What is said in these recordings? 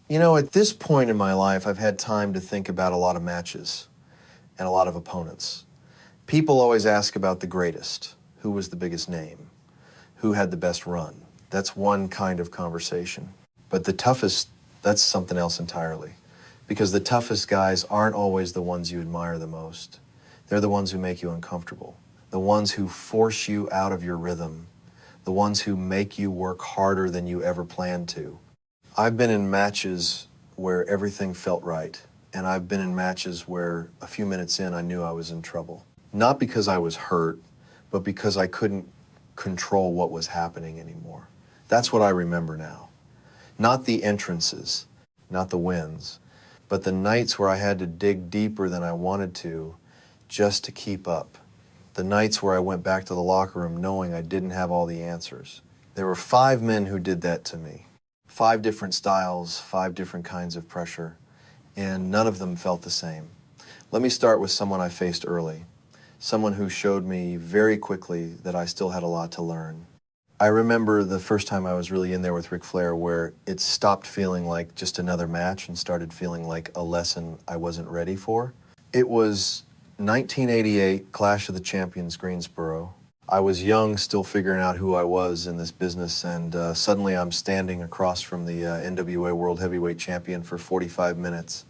You know, at this point in my life, I've had time to think about a lot of matches and a lot of opponents. People always ask about the greatest. Who was the biggest name? Who had the best run? That's one kind of conversation. But the toughest, that's something else entirely. Because the toughest guys aren't always the ones you admire the most. They're the ones who make you uncomfortable. The ones who force you out of your rhythm. The ones who make you work harder than you ever planned to. I've been in matches where everything felt right. And I've been in matches where a few minutes in I knew I was in trouble. Not because I was hurt, but because I couldn't control what was happening anymore. That's what I remember now. Not the entrances, not the wins, but the nights where I had to dig deeper than I wanted to just to keep up. The nights where I went back to the locker room knowing I didn't have all the answers. There were 5 men who did that to me. 5 different styles, 5 different kinds of pressure, and none of them felt the same. Let me start with someone I faced early. Someone who showed me very quickly that I still had a lot to learn. I remember the first time I was really in there with Ric Flair where it stopped feeling like just another match and started feeling like a lesson I wasn't ready for. It was 1988, Clash of the Champions, Greensboro. I was young, still figuring out who I was in this business, and suddenly I'm standing across from the NWA World Heavyweight Champion for 45 minutes.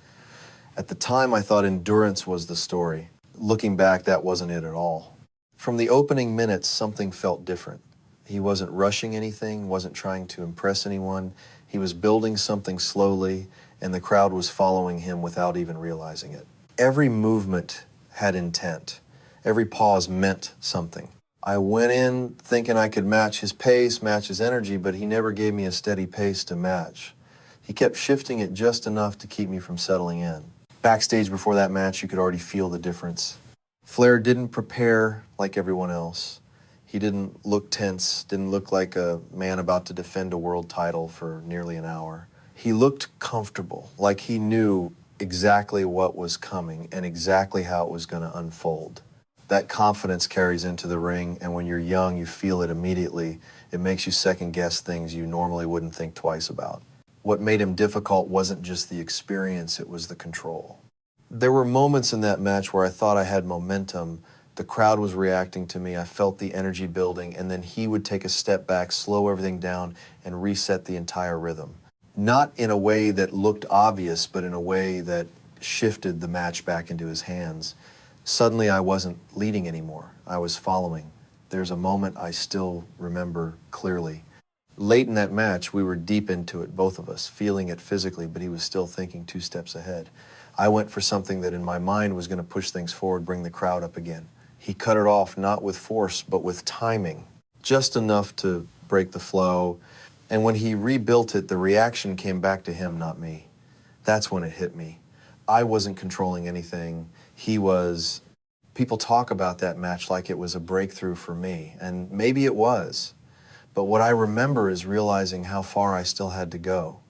At the time, I thought endurance was the story. Looking back, that wasn't it at all. From the opening minutes, something felt different. He wasn't rushing anything, wasn't trying to impress anyone. He was building something slowly, and the crowd was following him without even realizing it. Every movement had intent. Every pause meant something. I went in thinking I could match his pace, match his energy, but he never gave me a steady pace to match. He kept shifting it just enough to keep me from settling in. Backstage before that match, you could already feel the difference. Flair didn't prepare like everyone else. He didn't look tense, didn't look like a man about to defend a world title for nearly an hour. He looked comfortable, like he knew exactly what was coming and exactly how it was going to unfold. That confidence carries into the ring, and when you're young, you feel it immediately. It makes you second guess things you normally wouldn't think twice about. What made him difficult wasn't just the experience, it was the control. There were moments in that match where I thought I had momentum. The crowd was reacting to me, I felt the energy building, and then he would take a step back, slow everything down, and reset the entire rhythm. Not in a way that looked obvious, but in a way that shifted the match back into his hands. Suddenly I wasn't leading anymore, I was following. There's a moment I still remember clearly. Late in that match, we were deep into it, both of us, feeling it physically, but he was still thinking 2 steps ahead. I went for something that in my mind was going to push things forward, bring the crowd up again. He cut it off not with force, but with timing, just enough to break the flow. And when he rebuilt it, the reaction came back to him, not me. That's when it hit me. I wasn't controlling anything. He was. People talk about that match like it was a breakthrough for me, and maybe it was. But what I remember is realizing how far I still had to go.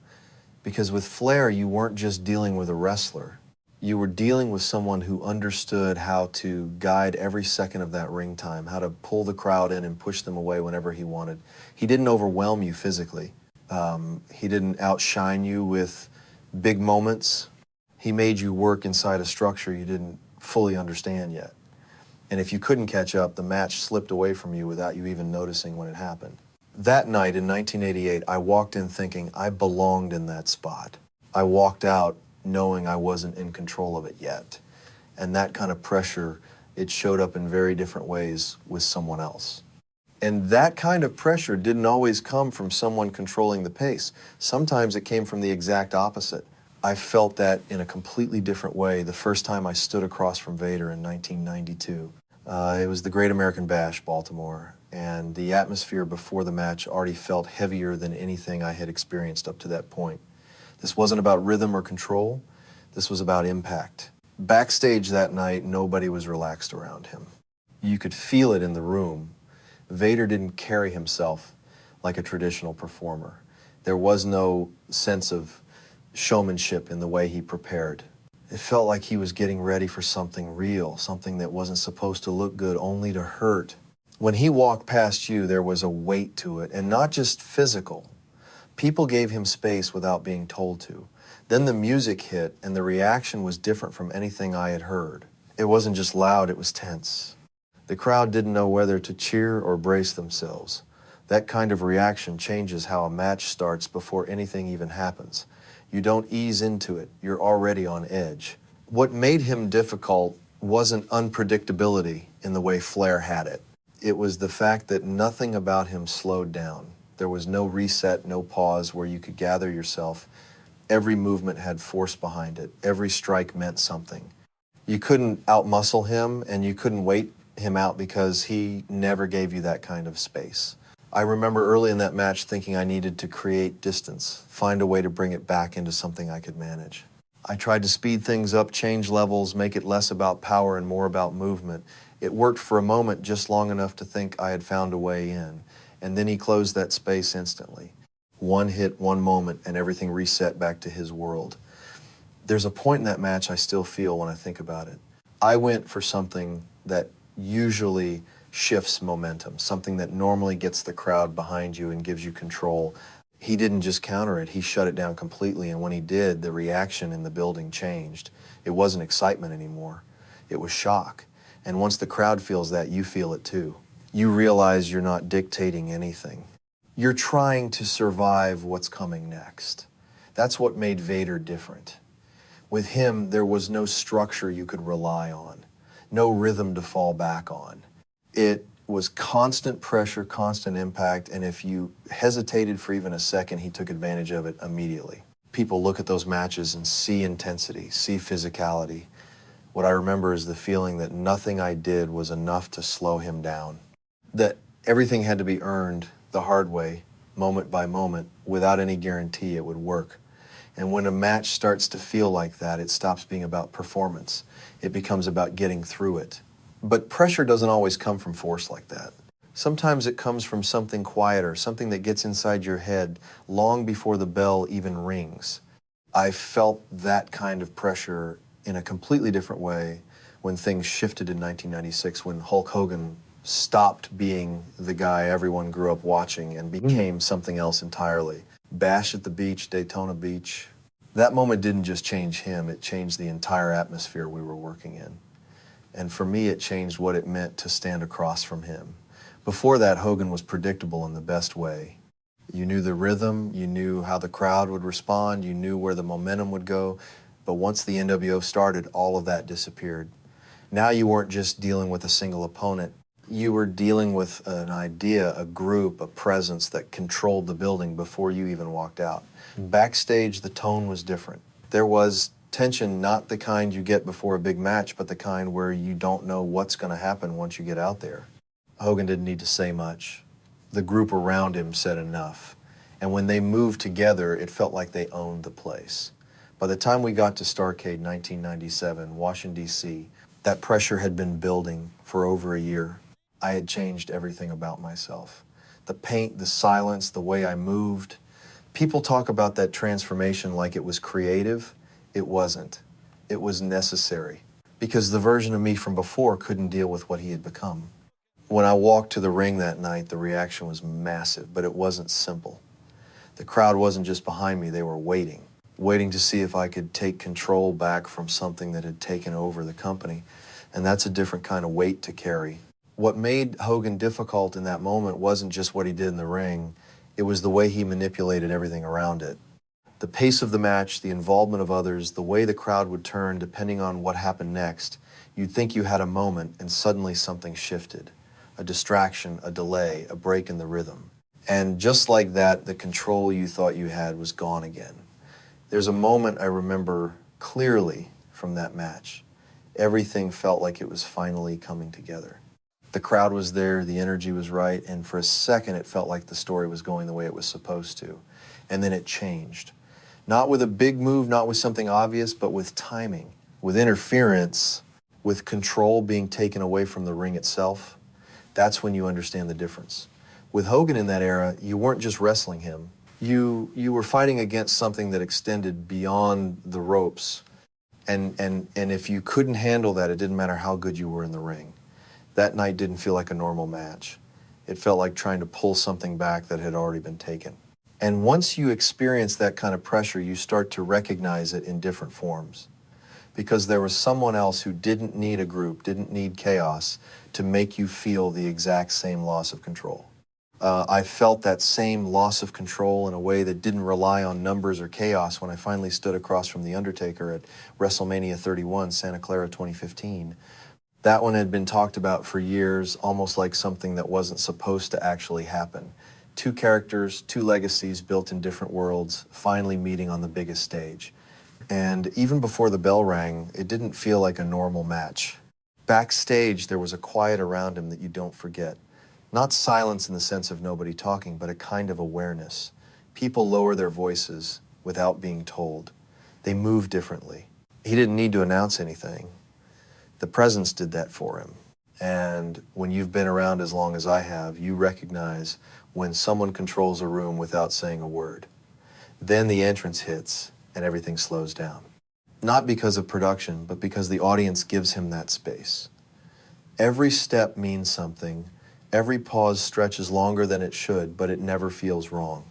Because with Flair, you weren't just dealing with a wrestler. You were dealing with someone who understood how to guide every second of that ring time, how to pull the crowd in and push them away whenever he wanted. He didn't overwhelm you physically. He didn't outshine you with big moments. He made you work inside a structure you didn't fully understand yet. And if you couldn't catch up, the match slipped away from you without you even noticing when it happened. That night in 1988, I walked in thinking I belonged in that spot. I walked out knowing I wasn't in control of it yet. And that kind of pressure, it showed up in very different ways with someone else. And that kind of pressure didn't always come from someone controlling the pace. Sometimes it came from the exact opposite. I felt that in a completely different way the first time I stood across from Vader in 1992. It was the Great American Bash, Baltimore, and the atmosphere before the match already felt heavier than anything I had experienced up to that point. This wasn't about rhythm or control, this was about impact. Backstage that night, nobody was relaxed around him. You could feel it in the room. Vader didn't carry himself like a traditional performer. There was no sense of showmanship in the way he prepared. It felt like he was getting ready for something real, something that wasn't supposed to look good, only to hurt. When he walked past you, there was a weight to it, and not just physical, People gave him space without being told to. Then the music hit, and the reaction was different from anything I had heard. It wasn't just loud, it was tense. The crowd didn't know whether to cheer or brace themselves. That kind of reaction changes how a match starts before anything even happens. You don't ease into it, you're already on edge. What made him difficult wasn't unpredictability in the way Flair had it. It was the fact that nothing about him slowed down. There was no reset, no pause where you could gather yourself. Every movement had force behind it. Every strike meant something. You couldn't outmuscle him, and you couldn't wait him out because he never gave you that kind of space. I remember early in that match thinking I needed to create distance, find a way to bring it back into something I could manage. I tried to speed things up, change levels, make it less about power and more about movement. It worked for a moment, just long enough to think I had found a way in. And then he closed that space instantly. One hit, one moment, and everything reset back to his world. There's a point in that match I still feel when I think about it. I went for something that usually shifts momentum, something that normally gets the crowd behind you and gives you control. He didn't just counter it, he shut it down completely, and when he did, the reaction in the building changed. It wasn't excitement anymore, it was shock. And once the crowd feels that, you feel it too. You realize you're not dictating anything. You're trying to survive what's coming next. That's what made Vader different. With him, there was no structure you could rely on, no rhythm to fall back on. It was constant pressure, constant impact, and if you hesitated for even a second, he took advantage of it immediately. People look at those matches and see intensity, see physicality. What I remember is the feeling that nothing I did was enough to slow him down, that everything had to be earned the hard way, moment by moment, without any guarantee it would work. And when a match starts to feel like that, it stops being about performance. It becomes about getting through it. But pressure doesn't always come from force like that. Sometimes it comes from something quieter, something that gets inside your head long before the bell even rings. I felt that kind of pressure in a completely different way when things shifted in 1996, when Hulk Hogan stopped being the guy everyone grew up watching and became something else entirely. Bash at the Beach, Daytona Beach. That moment didn't just change him, it changed the entire atmosphere we were working in. And for me, it changed what it meant to stand across from him. Before that, Hogan was predictable in the best way. You knew the rhythm, you knew how the crowd would respond, you knew where the momentum would go, but once the NWO started, all of that disappeared. Now you weren't just dealing with a single opponent, you were dealing with an idea, a group, a presence that controlled the building before you even walked out. Backstage, the tone was different. There was tension, not the kind you get before a big match, but the kind where you don't know what's going to happen once you get out there. Hogan didn't need to say much. The group around him said enough. And when they moved together, it felt like they owned the place. By the time we got to Starrcade 1997, Washington, D.C., that pressure had been building for over a year. I had changed everything about myself. The paint, the silence, the way I moved. People talk about that transformation like it was creative. It wasn't. It was necessary. Because the version of me from before couldn't deal with what he had become. When I walked to the ring that night, the reaction was massive, but it wasn't simple. The crowd wasn't just behind me, they were waiting to see if I could take control back from something that had taken over the company. And that's a different kind of weight to carry. What made Hogan difficult in that moment wasn't just what he did in the ring, it was the way he manipulated everything around it. The pace of the match, the involvement of others, the way the crowd would turn depending on what happened next, you'd think you had a moment and suddenly something shifted. A distraction, a delay, a break in the rhythm. And just like that, the control you thought you had was gone again. There's a moment I remember clearly from that match. Everything felt like it was finally coming together. The crowd was there, the energy was right, and for a second it felt like the story was going the way it was supposed to. And then it changed. Not with a big move, not with something obvious, but with timing, with interference, with control being taken away from the ring itself. That's when you understand the difference. With Hogan in that era, you weren't just wrestling him. You were fighting against something that extended beyond the ropes. And if you couldn't handle that, it didn't matter how good you were in the ring. That night didn't feel like a normal match. It felt like trying to pull something back that had already been taken. And once you experience that kind of pressure, you start to recognize it in different forms. Because there was someone else who didn't need a group, didn't need chaos to make you feel the exact same loss of control. I felt that same loss of control in a way that didn't rely on numbers or chaos when I finally stood across from The Undertaker at WrestleMania 31, Santa Clara 2015. That one had been talked about for years, almost like something that wasn't supposed to actually happen. Two characters, two legacies built in different worlds, finally meeting on the biggest stage. And even before the bell rang, it didn't feel like a normal match. Backstage, there was a quiet around him that you don't forget. Not silence in the sense of nobody talking, but a kind of awareness. People lower their voices without being told. They move differently. He didn't need to announce anything. The presence did that for him. And when you've been around as long as I have, you recognize when someone controls a room without saying a word. Then the entrance hits and everything slows down. Not because of production, but because the audience gives him that space. Every step means something. Every pause stretches longer than it should, but it never feels wrong.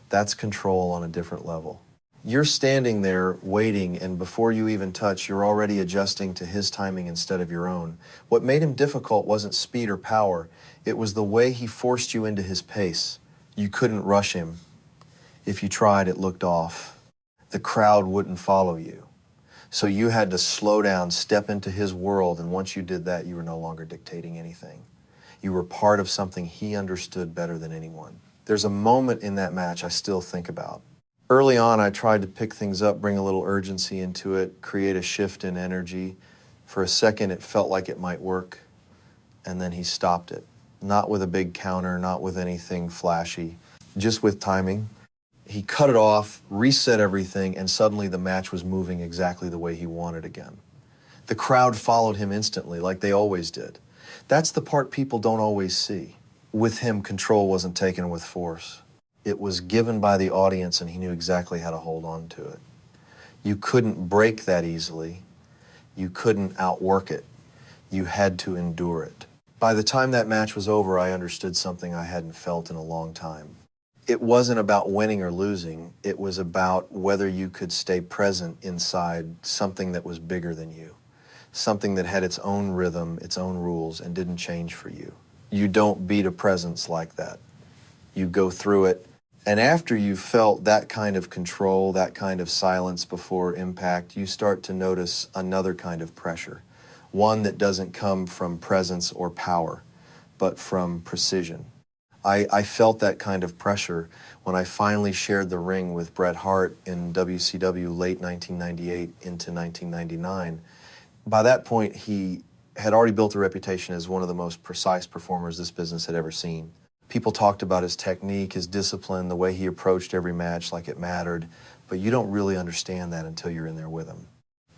That's control on a different level. You're standing there waiting, and before you even touch, you're already adjusting to his timing instead of your own. What made him difficult wasn't speed or power. It was the way he forced you into his pace. You couldn't rush him. If you tried, it looked off. The crowd wouldn't follow you. So you had to slow down, step into his world, and once you did that, you were no longer dictating anything. You were part of something he understood better than anyone. There's a moment in that match I still think about. Early on, I tried to pick things up, bring a little urgency into it, create a shift in energy. For a second, it felt like it might work, and then he stopped it. Not with a big counter, not with anything flashy, just with timing. He cut it off, reset everything, and suddenly the match was moving exactly the way he wanted again. The crowd followed him instantly, like they always did. That's the part people don't always see. With him, control wasn't taken with force. It was given by the audience, and he knew exactly how to hold on to it. You couldn't break that easily. You couldn't outwork it. You had to endure it. By the time that match was over, I understood something I hadn't felt in a long time. It wasn't about winning or losing. It was about whether you could stay present inside something that was bigger than you. Something that had its own rhythm, its own rules, and didn't change for you. You don't beat a presence like that. You go through it, and after you've felt that kind of control, that kind of silence before impact, you start to notice another kind of pressure. One that doesn't come from presence or power, but from precision. I felt that kind of pressure when I finally shared the ring with Bret Hart in WCW late 1998 into 1999. By that point, he had already built a reputation as one of the most precise performers this business had ever seen. People talked about his technique, his discipline, the way he approached every match like it mattered, but you don't really understand that until you're in there with him.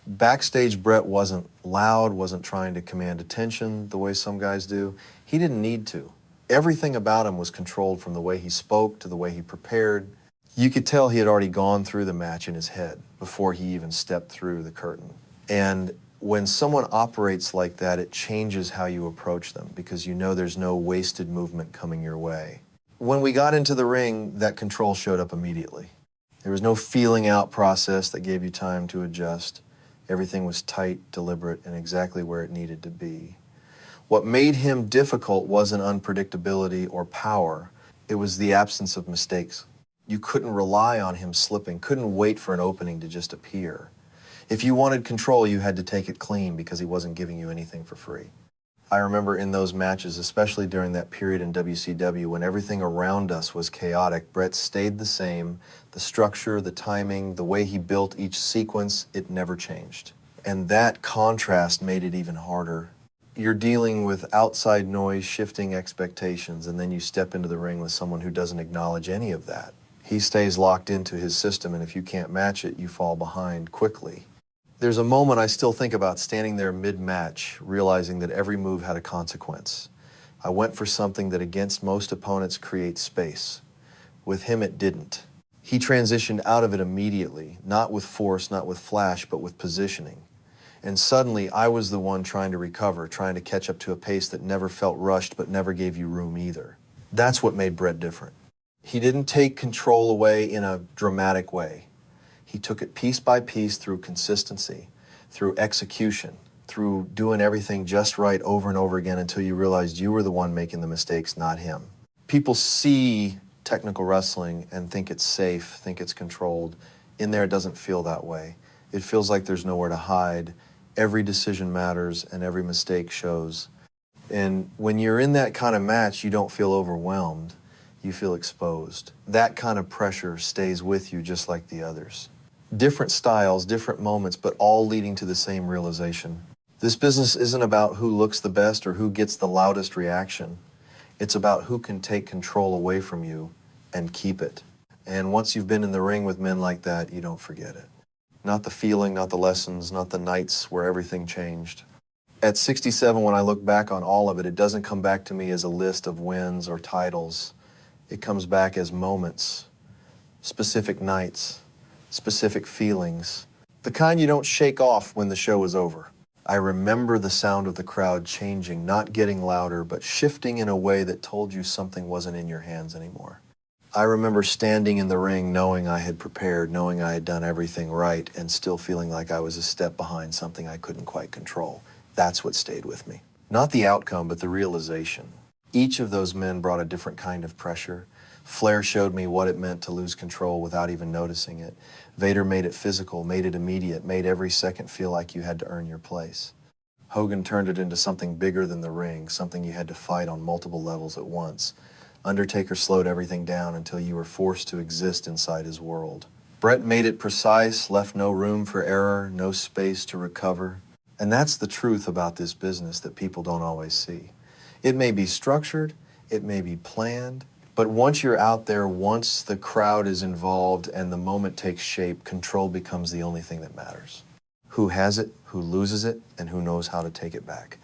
Backstage, Bret wasn't loud, wasn't trying to command attention the way some guys do. He didn't need to. Everything about him was controlled, from the way he spoke to the way he prepared. You could tell he had already gone through the match in his head before he even stepped through the curtain. And when someone operates like that, it changes how you approach them because you know there's no wasted movement coming your way. When we got into the ring, that control showed up immediately. There was no feeling out process that gave you time to adjust. Everything was tight, deliberate, and exactly where it needed to be. What made him difficult wasn't unpredictability or power. It was the absence of mistakes. You couldn't rely on him slipping, couldn't wait for an opening to just appear. If you wanted control, you had to take it clean because he wasn't giving you anything for free. I remember in those matches, especially during that period in WCW when everything around us was chaotic, Bret stayed the same. The structure, the timing, the way he built each sequence, it never changed. And that contrast made it even harder. You're dealing with outside noise, shifting expectations, and then you step into the ring with someone who doesn't acknowledge any of that. He stays locked into his system, and if you can't match it, you fall behind quickly. There's a moment I still think about standing there mid-match, realizing that every move had a consequence. I went for something that against most opponents creates space. With him, it didn't. He transitioned out of it immediately, not with force, not with flash, but with positioning. And suddenly, I was the one trying to recover, trying to catch up to a pace that never felt rushed, but never gave you room either. That's what made Bret different. He didn't take control away in a dramatic way. He took it piece by piece through consistency, through execution, through doing everything just right over and over again until you realized you were the one making the mistakes, not him. People see technical wrestling and think it's safe, think it's controlled. In there, it doesn't feel that way. It feels like there's nowhere to hide. Every decision matters and every mistake shows. And when you're in that kind of match, you don't feel overwhelmed. You feel exposed. That kind of pressure stays with you just like the others. Different styles, different moments, but all leading to the same realization. This business isn't about who looks the best or who gets the loudest reaction. It's about who can take control away from you and keep it. And once you've been in the ring with men like that, you don't forget it. Not the feeling, not the lessons, not the nights where everything changed. At 67, when I look back on all of it, it doesn't come back to me as a list of wins or titles. It comes back as moments, specific nights, specific feelings, the kind you don't shake off when the show is over. I remember the sound of the crowd changing, not getting louder, but shifting in a way that told you something wasn't in your hands anymore. I remember standing in the ring knowing I had prepared, knowing I had done everything right, and still feeling like I was a step behind something I couldn't quite control. That's what stayed with me. Not the outcome, but the realization. Each of those men brought a different kind of pressure. Flair showed me what it meant to lose control without even noticing it. Vader made it physical, made it immediate, made every second feel like you had to earn your place. Hogan turned it into something bigger than the ring, something you had to fight on multiple levels at once. Undertaker slowed everything down until you were forced to exist inside his world. Bret made it precise, left no room for error, no space to recover. And that's the truth about this business that people don't always see. It may be structured, it may be planned, but once you're out there, once the crowd is involved and the moment takes shape, control becomes the only thing that matters. Who has it, who loses it, and who knows how to take it back.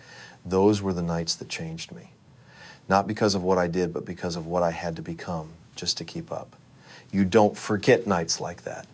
Those were the nights that changed me. Not because of what I did, but because of what I had to become just to keep up. You don't forget nights like that.